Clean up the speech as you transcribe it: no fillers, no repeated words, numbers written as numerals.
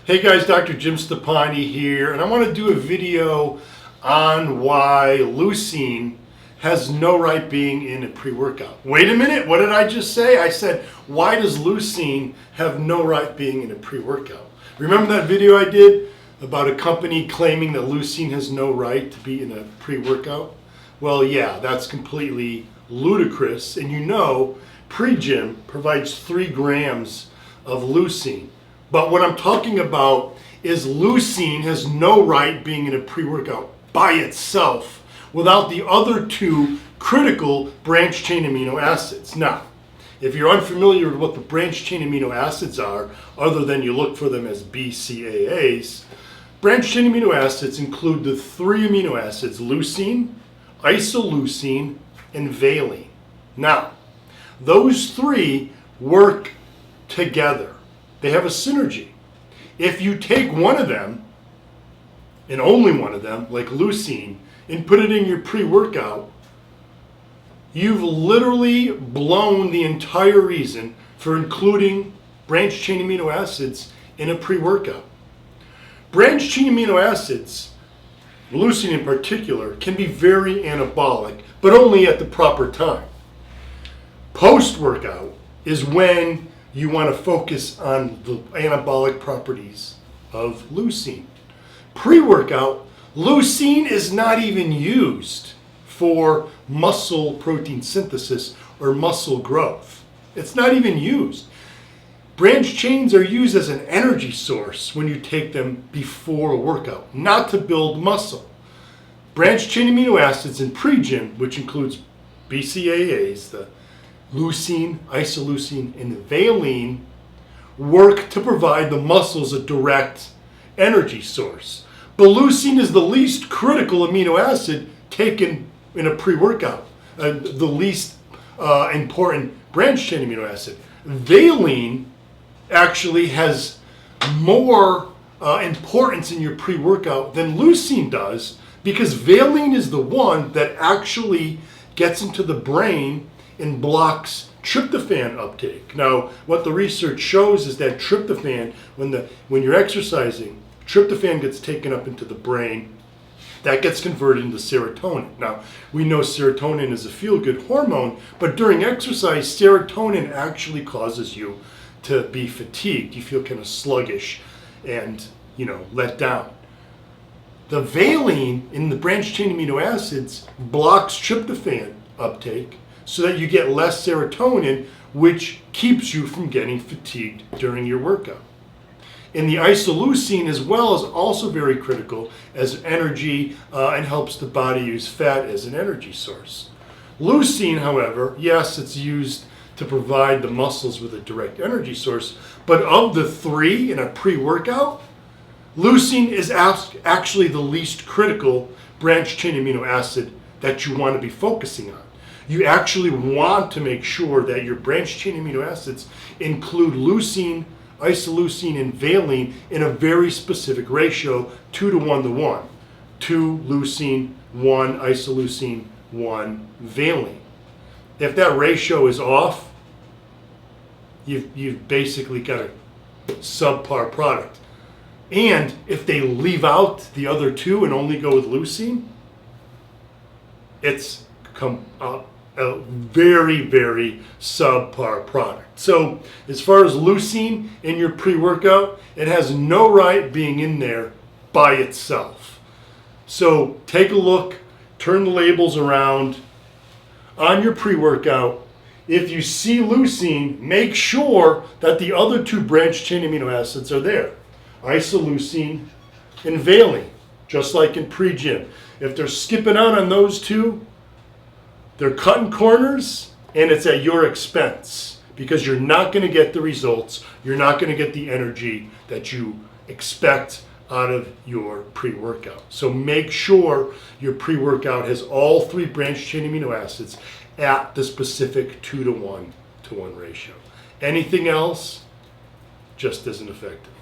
Hey guys, Dr. Jim Stepani here, and I want to do a video on why leucine has no right being in a pre-workout. Wait a minute, what did I just say? I said, why does leucine have no right being in a pre-workout? Remember that video I did about a company claiming that leucine has no right to be in a pre-workout? Well, yeah, that's completely ludicrous, and you know, pre-gym provides 3 grams of leucine. But what I'm talking about is leucine has no right being in a pre-workout by itself without the other 2 critical branched chain amino acids. Now, if you're unfamiliar with what the branched chain amino acids are, other than you look for them as BCAAs, branched chain amino acids include the 3 amino acids, leucine, isoleucine, and valine. Now, those 3 work together. They have a synergy. If you take one of them, and only one of them, like leucine, and put it in your pre-workout, you've literally blown the entire reason for including branched chain amino acids in a pre-workout. Branched chain amino acids, leucine in particular, can be very anabolic, but only at the proper time. Post-workout is when you want to focus on the anabolic properties of leucine. Pre-workout, leucine is not even used for muscle protein synthesis or muscle growth. It's not even used. Branched chains are used as an energy source when you take them before a workout, not to build muscle. Branched chain amino acids in pre-gym, which includes BCAAs, the leucine, isoleucine, and valine, work to provide the muscles a direct energy source. But leucine is the least critical amino acid taken in a pre-workout, the least important branched chain amino acid. Valine actually has more importance in your pre-workout than leucine does, because valine is the one that actually gets into the brain and blocks tryptophan uptake. Now, what the research shows is that tryptophan, when you're exercising, tryptophan gets taken up into the brain. That gets converted into serotonin. Now, we know serotonin is a feel-good hormone, but during exercise, serotonin actually causes you to be fatigued. You feel kind of sluggish and, let down. The valine in the branched chain amino acids blocks tryptophan uptake, so that you get less serotonin, which keeps you from getting fatigued during your workout. And the isoleucine as well is also very critical as energy and helps the body use fat as an energy source. Leucine, however, yes, it's used to provide the muscles with a direct energy source, but of the 3 in a pre-workout, leucine is actually the least critical branched chain amino acid that you want to be focusing on. You actually want to make sure that your branched chain amino acids include leucine, isoleucine, and valine in a very specific ratio, 2 to 1 to 1. 2 leucine, 1 isoleucine, 1 valine. If that ratio is off, you've basically got a subpar product. And if they leave out the other 2 and only go with leucine, it's a very, very subpar product. So as far as leucine in your pre-workout, it has no right being in there by itself. So take a look, turn the labels around on your pre-workout. If you see leucine, make sure that the other 2 branched chain amino acids are there, isoleucine and valine, just like in pre-gym. If they're skipping out on those 2, they're cutting corners, and it's at your expense, because you're not going to get the results, you're not going to get the energy that you expect out of your pre-workout. So make sure your pre-workout has all 3 branched chain amino acids at the specific 2 to 1 to 1 ratio. Anything else just isn't effective.